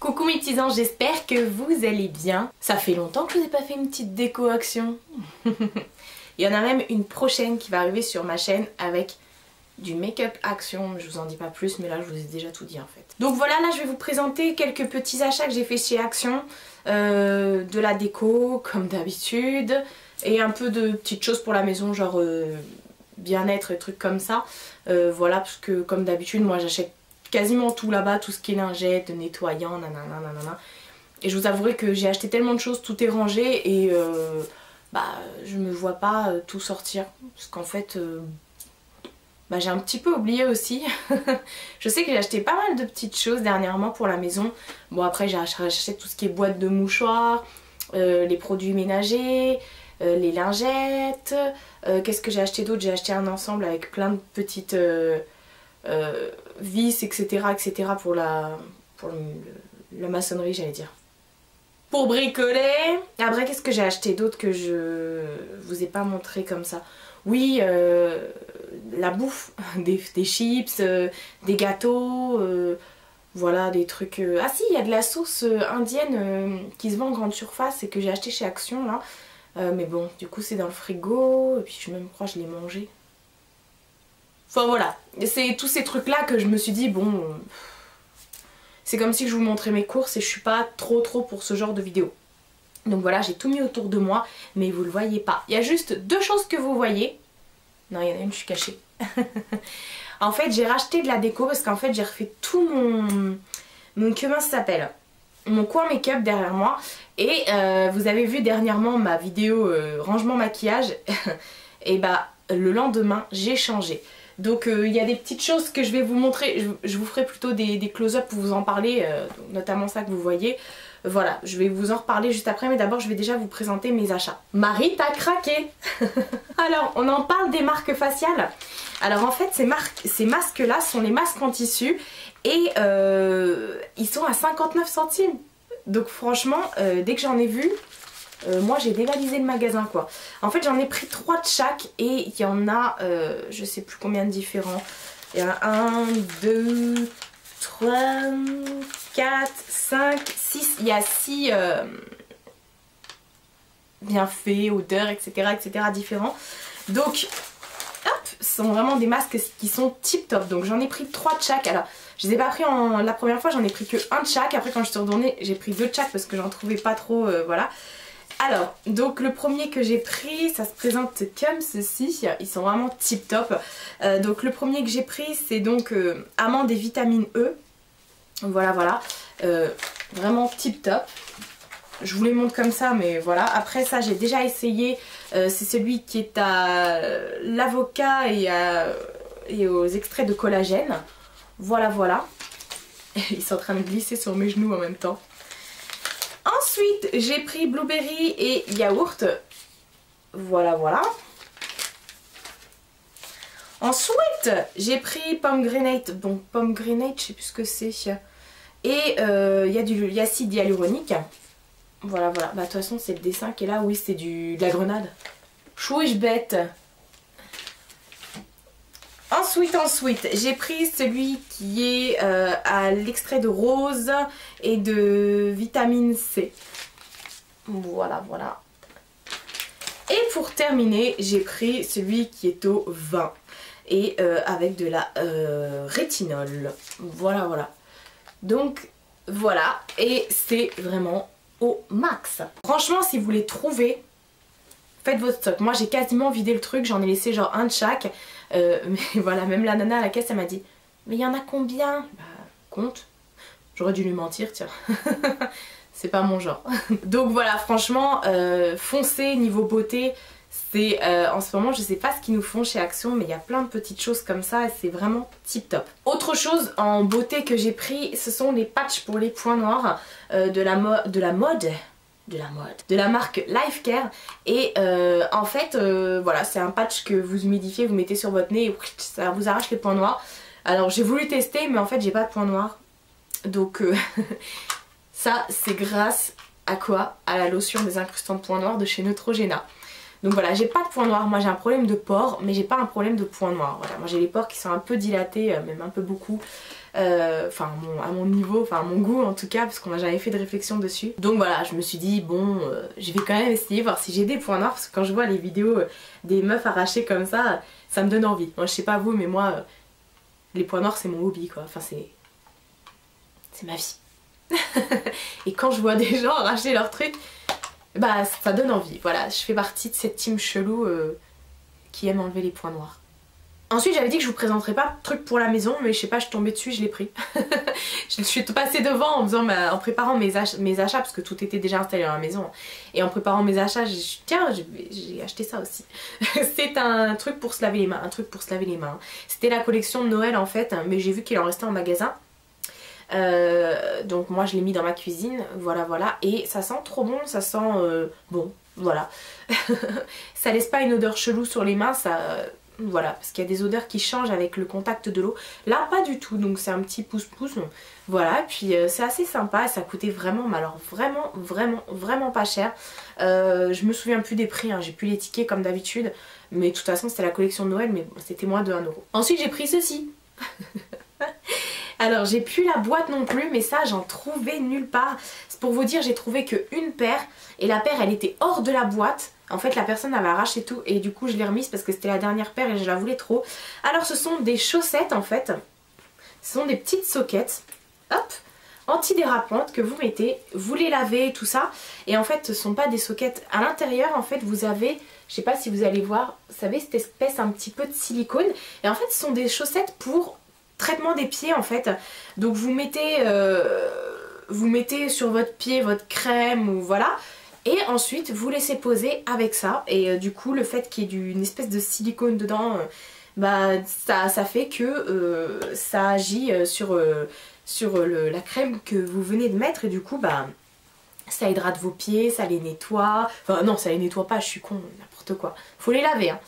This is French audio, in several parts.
Coucou mes petits anges, j'espère que vous allez bien. Ça fait longtemps que je n'ai pas fait une petite déco action. Il y en a même une prochaine qui va arriver sur ma chaîne avec du make-up action. Je vous en dis pas plus, mais là je vous ai déjà tout dit en fait. Donc voilà, là je vais vous présenter quelques petits achats que j'ai fait chez Action. De la déco comme d'habitude. Et un peu de petites choses pour la maison, genre bien-être et trucs comme ça. Voilà, parce que comme d'habitude moi j'achète quasiment tout là-bas, tout ce qui est lingette, nettoyant, nanana, nanana. Et je vous avouerai que j'ai acheté tellement de choses, tout est rangé et je me vois pas tout sortir. Parce qu'en fait, j'ai un petit peu oublié aussi. Je sais que j'ai acheté pas mal de petites choses dernièrement pour la maison. Bon après j'achète tout ce qui est boîte de mouchoirs, les produits ménagers, les lingettes. Qu'est-ce que j'ai acheté d'autre? J'ai acheté un ensemble avec plein de petites... vis, etc. pour la maçonnerie, j'allais dire. Pour bricoler. Après, qu'est-ce que j'ai acheté d'autre que je vous ai pas montré comme ça? Oui, la bouffe, des chips, des gâteaux, voilà, des trucs... Ah si, il y a de la sauce indienne qui se vend en grande surface et que j'ai acheté chez Action, là. Mais bon, du coup, c'est dans le frigo, et puis je crois que je l'ai mangé. Enfin voilà, c'est tous ces trucs là que je me suis dit bon, c'est comme si je vous montrais mes courses et je suis pas trop pour ce genre de vidéo. Donc voilà, j'ai tout mis autour de moi mais vous le voyez pas. Il y a juste deux choses que vous voyez. Non, il y en a une, je suis cachée. En fait j'ai racheté de la déco parce qu'en fait j'ai refait tout mon comment ça s'appelle, mon coin make-up derrière moi. Et vous avez vu dernièrement ma vidéo rangement maquillage. Et le lendemain j'ai changé. Donc il y a des petites choses que je vais vous montrer, je vous ferai plutôt des close-up pour vous en parler, notamment ça que vous voyez. Voilà, je vais vous en reparler juste après, mais d'abord je vais déjà vous présenter mes achats. Marie, t'as craqué. Alors, on en parle des marques faciales. Alors en fait, ces masques-là sont les masques en tissu et ils sont à 59 centimes. Donc franchement, dès que j'en ai vu... moi j'ai dévalisé le magasin quoi. En fait j'en ai pris 3 de chaque et il y en a je sais plus combien de différents. Il y en a 1, 2, 3, 4, 5, 6. Il y a 6 bienfaits, odeurs, etc. différents. Donc hop, ce sont vraiment des masques qui sont tip top. Donc j'en ai pris 3 de chaque. Alors je les ai pas pris la première fois, j'en ai pris que 1 de chaque. Après quand je suis retournée j'ai pris 2 de chaque parce que j'en trouvais pas trop, voilà. Alors, donc le premier que j'ai pris, ça se présente comme ceci, ils sont vraiment tip top. Donc le premier que j'ai pris, c'est donc amande et vitamine E. Voilà, vraiment tip top. Je vous les montre comme ça, mais voilà. Après ça, j'ai déjà essayé, c'est celui qui est à l'avocat et aux extraits de collagène. Voilà. Ils sont en train de glisser sur mes genoux en même temps. Ensuite, j'ai pris blueberry et yaourt. Voilà. Ensuite, j'ai pris pomegranate. Bon, pomegranate, je sais plus ce que c'est. Et il y a de l'acide hyaluronique. Voilà. De toute façon, c'est le dessin qui est là. Oui, c'est de la grenade. Chouiche bête. Ensuite, j'ai pris celui qui est à l'extrait de rose et de vitamine C. Voilà. Et pour terminer, j'ai pris celui qui est au vin et avec de la rétinol. Voilà. Donc voilà, et c'est vraiment au max. Franchement, si vous voulez trouver, faites votre stock. Moi j'ai quasiment vidé le truc, j'en ai laissé genre 1 de chaque. Mais voilà, même la nana à la caisse elle m'a dit mais il y en a combien? Compte. J'aurais dû lui mentir, tiens. C'est pas mon genre. Donc voilà, franchement foncez niveau beauté. C'est en ce moment je sais pas ce qu'ils nous font chez Action, mais il y a plein de petites choses comme ça et c'est vraiment tip top. Autre chose en beauté que j'ai pris, ce sont les patchs pour les points noirs de la marque Life Care. Et en fait voilà, c'est un patch que vous humidifiez, vous mettez sur votre nez et ça vous arrache les points noirs. Alors j'ai voulu tester mais en fait j'ai pas de points noirs. Donc ça c'est grâce à quoi? À la lotion désincrustant de points noirs de chez Neutrogena. Donc voilà, j'ai pas de points noirs, moi j'ai un problème de pores mais j'ai pas un problème de points noirs. Voilà, moi j'ai les pores qui sont un peu dilatés, même un peu beaucoup. enfin à mon niveau, enfin à mon goût en tout cas, parce qu'on n'a jamais fait de réflexion dessus. Donc voilà, je me suis dit bon, je vais quand même essayer, voir si j'ai des points noirs, parce que quand je vois les vidéos des meufs arrachées comme ça me donne envie. Moi je sais pas vous, mais moi les points noirs c'est mon hobby quoi, enfin c'est ma vie. Et quand je vois des gens arracher leurs trucs, bah ça donne envie. Voilà, je fais partie de cette team chelou qui aime enlever les points noirs. Ensuite j'avais dit que je vous présenterais pas de trucs pour la maison, mais je sais pas, je suis tombée dessus, je l'ai pris. Je suis passée devant en faisant en préparant mes achats, parce que tout était déjà installé dans la maison. Et en préparant mes achats, tiens, j'ai acheté ça aussi. C'est un truc pour se laver les mains, C'était la collection de Noël en fait, mais j'ai vu qu'il en restait en magasin. Donc moi je l'ai mis dans ma cuisine, voilà, et ça sent trop bon, ça sent bon, voilà. Ça laisse pas une odeur chelou sur les mains, ça... Voilà, parce qu'il y a des odeurs qui changent avec le contact de l'eau. Là, pas du tout, donc c'est un petit pouce-pouce. Voilà, puis c'est assez sympa, ça coûtait vraiment, mais alors vraiment pas cher. Je me souviens plus des prix, hein, j'ai plus les tickets comme d'habitude. Mais de toute façon, c'était la collection de Noël, mais c'était moins de 1 euro. Ensuite, j'ai pris ceci. Alors, j'ai plus la boîte non plus, mais ça, j'en trouvais nulle part. C'est pour vous dire, j'ai trouvé qu'une paire, et la paire, elle était hors de la boîte. En fait la personne avait arraché tout et du coup je l'ai remise parce que c'était la dernière paire et je la voulais trop. Alors ce sont des chaussettes en fait. Ce sont des petites soquettes. Hop, antidérapantes que vous mettez. Vous les lavez tout ça. Et en fait ce ne sont pas des soquettes. À l'intérieur en fait vous avez, je sais pas si vous allez voir, vous savez cette espèce un petit peu de silicone. Et en fait ce sont des chaussettes pour traitement des pieds en fait. Donc vous mettez sur votre pied votre crème ou voilà. Et ensuite vous laissez poser avec ça et du coup le fait qu'il y ait une espèce de silicone dedans, bah ça fait que ça agit sur la crème que vous venez de mettre et du coup bah ça hydrate vos pieds, ça les nettoie, enfin non ça les nettoie pas, je suis con, n'importe quoi, faut les laver hein.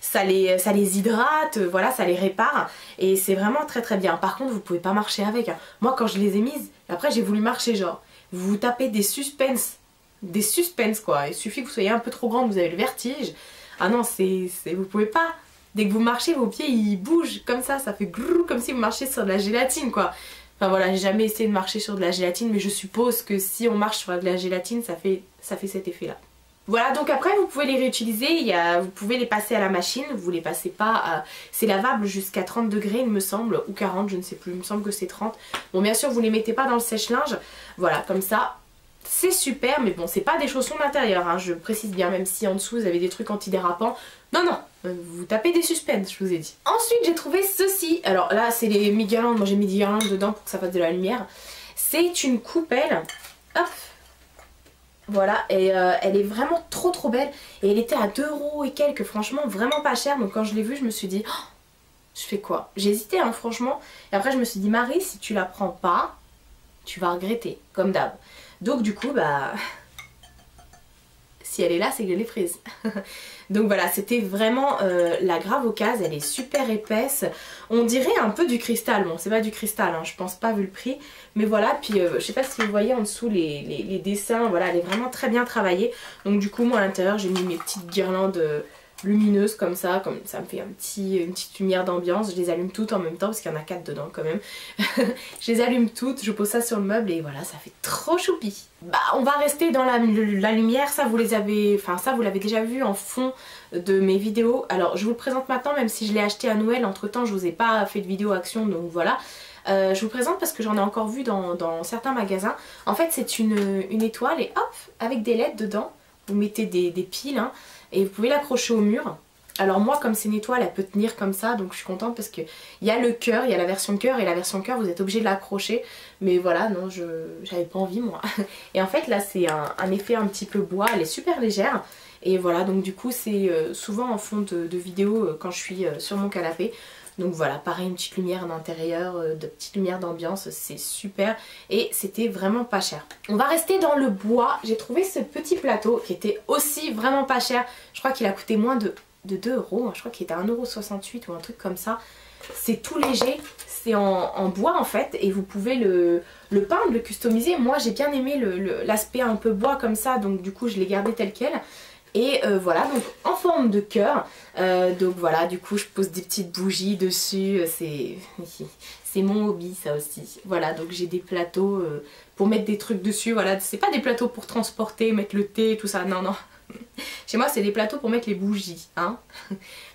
Ça les hydrate, voilà, ça les répare et c'est vraiment très bien. Par contre vous pouvez pas marcher avec hein. Moi quand je les ai mises, après j'ai voulu marcher genre, vous vous tapez des suspens quoi, il suffit que vous soyez un peu trop grande, vous avez le vertige. Ah non, vous pouvez pas. Dès que vous marchez, vos pieds ils bougent comme ça fait grrr, comme si vous marchiez sur de la gélatine quoi. Enfin voilà, j'ai jamais essayé de marcher sur de la gélatine, mais je suppose que si on marche sur de la gélatine, ça fait cet effet là. Voilà, donc après vous pouvez les réutiliser, vous pouvez les passer à la machine, vous les passez pas à... C'est lavable jusqu'à 30 degrés il me semble, ou 40, je ne sais plus, il me semble que c'est 30. Bon bien sûr vous les mettez pas dans le sèche-linge, voilà comme ça. C'est super, mais bon, c'est pas des chaussons d'intérieur, hein, je précise bien, même si en dessous vous avez des trucs antidérapants. Non, vous tapez des suspens, je vous ai dit. Ensuite, j'ai trouvé ceci. Alors là, c'est mes guirlandes, moi j'ai mis des guirlandes dedans pour que ça fasse de la lumière. C'est une coupelle, hop, voilà, et elle est vraiment trop belle. Et elle était à 2 € et quelques, franchement, vraiment pas cher. Donc quand je l'ai vue, je me suis dit, oh, je fais quoi? J'ai hésité, hein, franchement. Et après, je me suis dit, Marie, si tu la prends pas, tu vas regretter, comme d'hab. Donc du coup bah si elle est là c'est que je l'ai prise. Donc voilà, c'était vraiment la grave occasion, elle est super épaisse. On dirait un peu du cristal, bon c'est pas du cristal hein, je pense pas vu le prix. Mais voilà, puis je sais pas si vous voyez en dessous les dessins, voilà elle est vraiment très bien travaillée. Donc du coup moi à l'intérieur j'ai mis mes petites guirlandes lumineuses comme ça me fait une petite lumière d'ambiance. Je les allume toutes en même temps parce qu'il y en a 4 dedans quand même. Je les allume toutes, je pose ça sur le meuble et voilà, ça fait trop choupi. Bah on va rester dans la lumière, ça vous l'avez déjà vu en fond de mes vidéos. Alors je vous le présente maintenant même si je l'ai acheté à Noël, entre temps je vous ai pas fait de vidéo action donc voilà. Je vous le présente parce que j'en ai encore vu dans certains magasins. En fait c'est une étoile et hop, avec des LED dedans, vous mettez des piles hein, et vous pouvez l'accrocher au mur. Alors moi comme c'est une étoile elle peut tenir comme ça donc je suis contente parce que il y a le cœur, il y a la version cœur et la version cœur vous êtes obligé de l'accrocher. Mais voilà non j'avais pas envie moi. Et en fait là c'est un effet un petit peu bois, elle est super légère. Et voilà donc du coup c'est souvent en fond de vidéo quand je suis sur mon canapé. Donc voilà, pareil une petite lumière d'intérieur, de petite lumière d'ambiance, c'est super et c'était vraiment pas cher. On va rester dans le bois, j'ai trouvé ce petit plateau qui était aussi vraiment pas cher. Je crois qu'il a coûté moins de 2 €, je crois qu'il était à 1,68 € ou un truc comme ça. C'est tout léger, c'est en bois en fait et vous pouvez le peindre, le customiser. Moi j'ai bien aimé l'aspect un peu bois comme ça donc du coup je l'ai gardé tel quel. Et voilà, donc en forme de cœur. Donc voilà, du coup je pose des petites bougies dessus, c'est c'est mon hobby ça aussi. Voilà, donc j'ai des plateaux pour mettre des trucs dessus, voilà, c'est pas des plateaux pour transporter, mettre le thé, tout ça, non, non. Chez moi c'est des plateaux pour mettre les bougies, hein.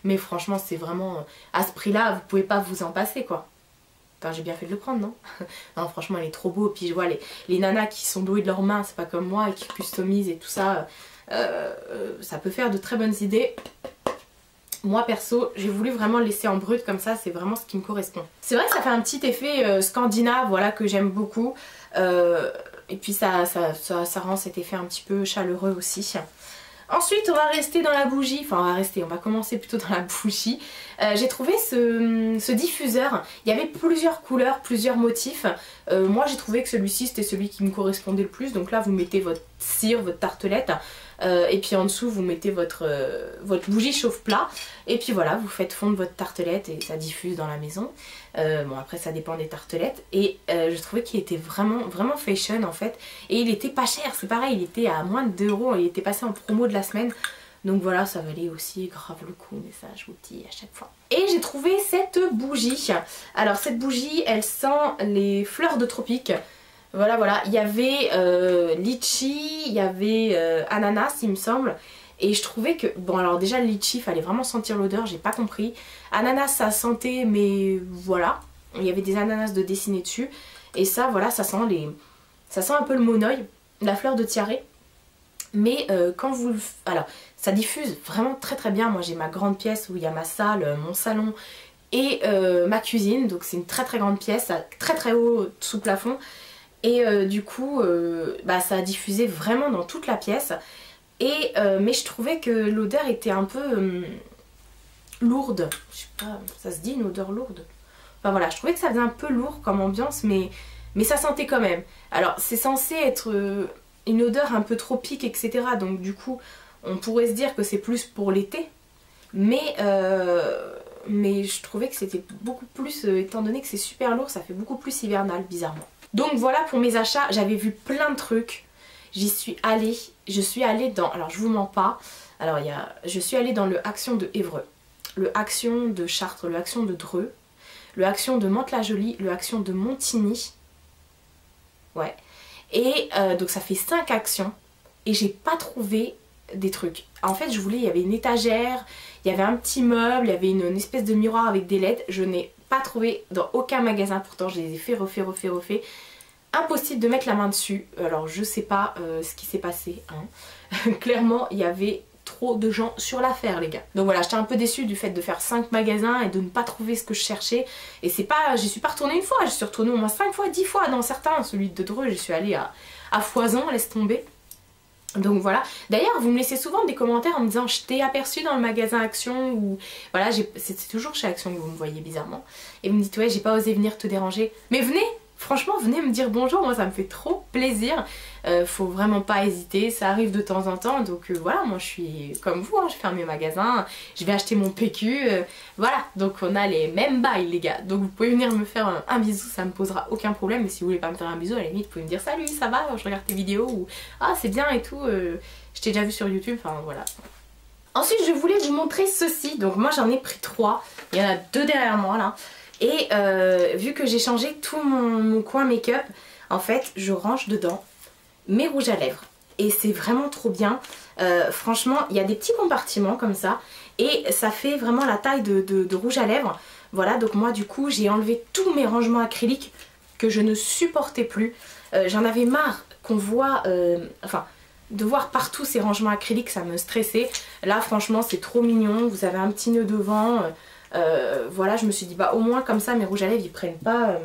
Mais franchement c'est vraiment, à ce prix là vous pouvez pas vous en passer quoi. Enfin j'ai bien fait de le prendre non. Non franchement il est trop beau, puis je vois les nanas qui sont douées de leurs mains, c'est pas comme moi, et qui customisent et tout ça, ça peut faire de très bonnes idées. Moi perso j'ai voulu vraiment le laisser en brut comme ça, c'est vraiment ce qui me correspond. C'est vrai que ça fait un petit effet scandinave, voilà, que j'aime beaucoup, et puis ça rend cet effet un petit peu chaleureux aussi. Ensuite on va rester dans la bougie, enfin on va commencer plutôt dans la bougie. J'ai trouvé ce diffuseur, il y avait plusieurs couleurs, plusieurs motifs. Moi j'ai trouvé que celui-ci c'était celui qui me correspondait le plus. Donc là vous mettez votre cire, votre tartelette, et puis en dessous vous mettez votre bougie chauffe-plat. Et puis voilà, vous faites fondre votre tartelette et ça diffuse dans la maison. Bon après ça dépend des tartelettes. Et je trouvais qu'il était vraiment fashion en fait. Et il était pas cher, c'est pareil, il était à moins de 2 €. Il était passé en promo de la semaine. Donc voilà, ça valait aussi grave le coup, mais ça je vous le dis à chaque fois. Et j'ai trouvé cette bougie. Alors cette bougie, elle sent les fleurs de tropique. Voilà, voilà. Il y avait litchi, il y avait ananas il me semble. Et je trouvais que, bon alors déjà le litchi, fallait vraiment sentir l'odeur, j'ai pas compris. Ananas ça sentait, mais voilà. Il y avait des ananas de dessinés dessus. Et ça voilà, ça sent un peu le monoeil, la fleur de tiare. Mais quand vous le... Alors, ça diffuse vraiment très bien. Moi j'ai ma grande pièce où il y a ma salle, mon salon et ma cuisine. Donc c'est une très grande pièce, très haut sous plafond. Et du coup, ça a diffusé vraiment dans toute la pièce. Et, mais je trouvais que l'odeur était un peu lourde. Je sais pas, ça se dit une odeur lourde? Enfin voilà, je trouvais que ça faisait un peu lourd comme ambiance, mais ça sentait quand même. Alors c'est censé être une odeur un peu tropique, etc. Donc du coup, on pourrait se dire que c'est plus pour l'été. Mais je trouvais que c'était beaucoup plus, étant donné que c'est super lourd, ça fait beaucoup plus hivernal, bizarrement. Donc voilà pour mes achats, j'avais vu plein de trucs. Je suis allée dans, alors je vous mens pas, alors je suis allée dans le Action de Évreux, le Action de Chartres, le Action de Dreux, le Action de Mantes-la-Jolie, le Action de Montigny, ouais, et donc ça fait 5 actions, et j'ai pas trouvé des trucs. En fait je voulais, il y avait une étagère, il y avait un petit meuble, il y avait une espèce de miroir avec des LED, je n'ai pas trouvé dans aucun magasin, pourtant je les ai fait, refait. Impossible de mettre la main dessus. Alors je sais pas ce qui s'est passé, hein. Clairement il y avait trop de gens sur l'affaire les gars. Donc voilà, j'étais un peu déçue du fait de faire 5 magasins et de ne pas trouver ce que je cherchais. Et c'est pas, j'y suis pas retournée une fois, je suis retournée au moins 5 fois, 10 fois dans certains. Celui de Dreux, je suis allée à foison, laisse tomber. Donc voilà, d'ailleurs vous me laissez souvent des commentaires en me disant je t'ai aperçu dans le magasin Action, ou voilà, c'est toujours chez Action que vous me voyez bizarrement. Et vous me dites ouais j'ai pas osé venir te déranger. Mais venez! Franchement venez me dire bonjour, moi ça me fait trop plaisir. Faut vraiment pas hésiter, ça arrive de temps en temps. Donc voilà, moi je suis comme vous, hein, je ferme mes magasins, je vais acheter mon PQ, voilà. Donc on a les mêmes bails les gars. Donc vous pouvez venir me faire un bisou, ça me posera aucun problème. Et si vous voulez pas me faire un bisou, à la limite vous pouvez me dire salut, ça va, je regarde tes vidéos, ou ah c'est bien et tout, je t'ai déjà vu sur YouTube, enfin voilà. Ensuite je voulais vous montrer ceci, donc moi j'en ai pris 3, il y en a 2 derrière moi là. Et vu que j'ai changé tout mon coin make-up, en fait je range dedans mes rouges à lèvres. Et c'est vraiment trop bien. Franchement il y a des petits compartiments comme ça. Et ça fait vraiment la taille de rouge à lèvres. Voilà, donc moi du coup j'ai enlevé tous mes rangements acryliques que je ne supportais plus. J'en avais marre qu'on voit... enfin... de voir partout ces rangements acryliques, ça me stressait. Là franchement c'est trop mignon, vous avez un petit nœud devant. Voilà, je me suis dit bah au moins comme ça mes rouges à lèvres ils prennent pas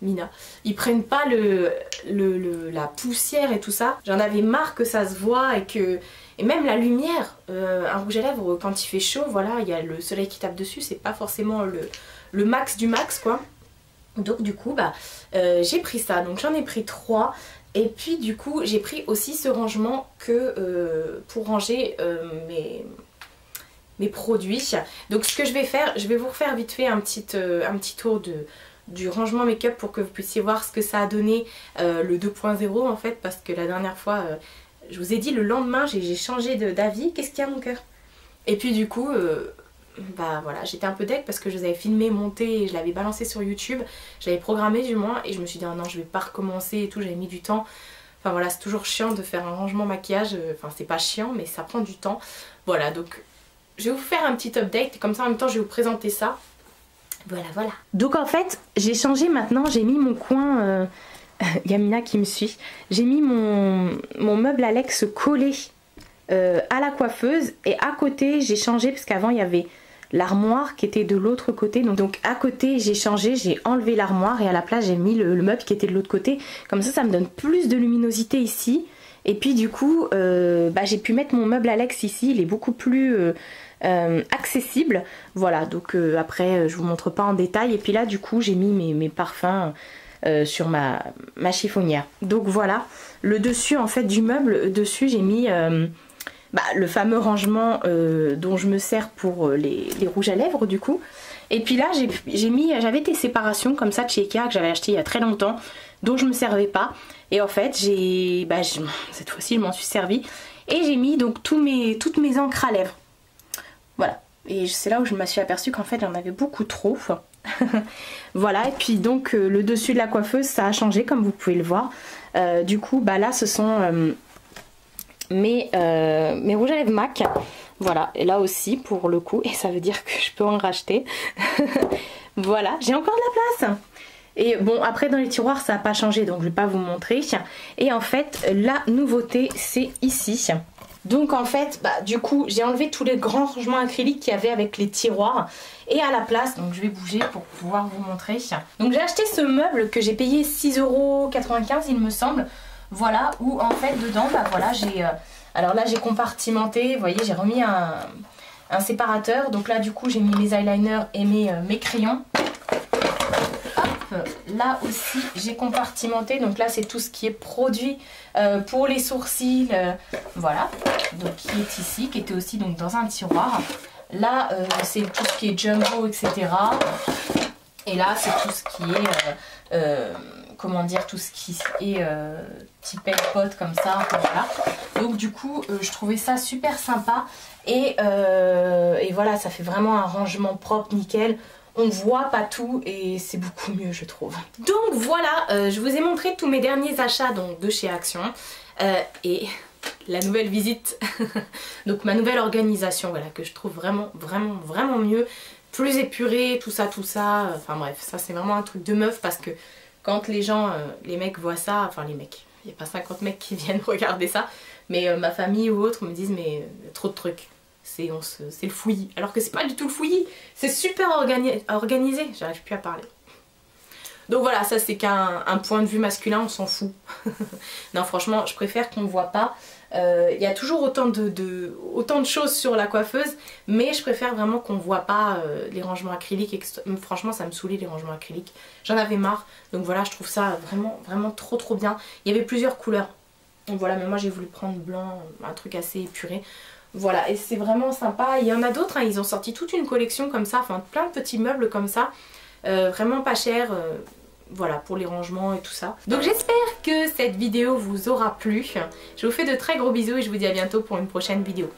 Mina, ils prennent pas la poussière et tout ça. J'en avais marre que ça se voit et même la lumière, un rouge à lèvres quand il fait chaud, voilà, il y a le soleil qui tape dessus, c'est pas forcément le max du max quoi. Donc du coup bah j'ai pris ça, donc j'en ai pris 3. Et puis du coup j'ai pris aussi ce rangement que pour ranger mes produits. Donc ce que je vais faire, je vais vous refaire vite fait un petit tour du rangement make-up pour que vous puissiez voir ce que ça a donné le 2.0 en fait, parce que la dernière fois je vous ai dit le lendemain j'ai changé d'avis. Qu'est-ce qu'il y a mon cœur? Et puis du coup bah voilà, j'étais un peu deg parce que je les avais filmés, montés et je l'avais balancé sur YouTube. Je l'avais programmé du moins et je me suis dit oh non je vais pas recommencer et tout, j'avais mis du temps. Enfin voilà, c'est toujours chiant de faire un rangement maquillage, enfin c'est pas chiant mais ça prend du temps. Voilà, donc je vais vous faire un petit update et comme ça en même temps je vais vous présenter ça. Voilà, voilà. Donc en fait, j'ai changé maintenant, j'ai mis mon coin, Yamina qui me suit, j'ai mis mon meuble Alex collé à la coiffeuse et à côté j'ai changé parce qu'avant il y avait l'armoire qui était de l'autre côté, donc à côté j'ai changé, j'ai enlevé l'armoire et à la place j'ai mis le meuble qui était de l'autre côté, comme ça me donne plus de luminosité ici et puis du coup bah, j'ai pu mettre mon meuble Alex ici, il est beaucoup plus accessible, voilà, donc après je vous montre pas en détail et puis là du coup j'ai mis mes parfums sur ma chiffonnière, donc voilà, le dessus en fait du meuble, dessus j'ai mis bah, le fameux rangement dont je me sers pour les rouges à lèvres du coup. Et puis là j'avais des séparations comme ça de chez Ikea que j'avais acheté il y a très longtemps, dont je me servais pas. Et en fait cette fois-ci je m'en suis servi. Et j'ai mis donc toutes mes encres à lèvres. Voilà. Et c'est là où je me suis aperçue qu'en fait j'en avais beaucoup trop. Voilà, et puis donc le dessus de la coiffeuse ça a changé comme vous pouvez le voir. Du coup bah là ce sont... mes rouges à lèvres MAC, voilà, et là aussi pour le coup, et ça veut dire que je peux en racheter. Voilà, j'ai encore de la place. Et bon, après dans les tiroirs ça n'a pas changé donc je vais pas vous montrer. Et en fait la nouveauté c'est ici. Donc en fait bah, du coup j'ai enlevé tous les grands rangements acryliques qu'il y avait avec les tiroirs et à la place, donc je vais bouger pour pouvoir vous montrer. Donc j'ai acheté ce meuble que j'ai payé 6,95 € il me semble. Voilà, où en fait dedans, bah voilà, alors là j'ai compartimenté, vous voyez, j'ai remis un séparateur. Donc là du coup j'ai mis mes eyeliners et mes crayons. Hop, là aussi j'ai compartimenté, donc là c'est tout ce qui est produit pour les sourcils, voilà, donc qui est ici, qui était aussi donc dans un tiroir. Là c'est tout ce qui est jumbo, etc. Et là c'est tout ce qui est... comment dire, tout ce qui est type pot comme ça, voilà. Donc du coup je trouvais ça super sympa et voilà, ça fait vraiment un rangement propre, nickel. On voit pas tout et c'est beaucoup mieux je trouve. Donc voilà, je vous ai montré tous mes derniers achats donc, de chez Action et la nouvelle visite, donc ma nouvelle organisation, voilà, que je trouve vraiment mieux, plus épurée, tout ça, enfin bref, ça c'est vraiment un truc de meuf parce que quand les gens, les mecs voient ça, enfin les mecs, il n'y a pas 50 mecs qui viennent regarder ça, mais ma famille ou autre me disent mais trop de trucs, c'est le fouillis. Alors que c'est pas du tout le fouillis, c'est super organisé, j'arrive plus à parler. Donc voilà, ça c'est qu'un point de vue masculin, on s'en fout. Non franchement, je préfère qu'on ne voit pas. Il y a toujours autant de choses sur la coiffeuse, mais je préfère vraiment qu'on ne voit pas les rangements acryliques. Franchement ça me saoulait les rangements acryliques, j'en avais marre. Donc voilà, je trouve ça vraiment trop bien. Il y avait plusieurs couleurs, donc voilà, mais moi j'ai voulu prendre blanc, un truc assez épuré. Voilà, et c'est vraiment sympa. Il y en a d'autres, hein, ils ont sorti toute une collection comme ça, enfin plein de petits meubles comme ça, vraiment pas cher. Voilà, pour les rangements et tout ça. Donc j'espère que cette vidéo vous aura plu. Je vous fais de très gros bisous et je vous dis à bientôt pour une prochaine vidéo.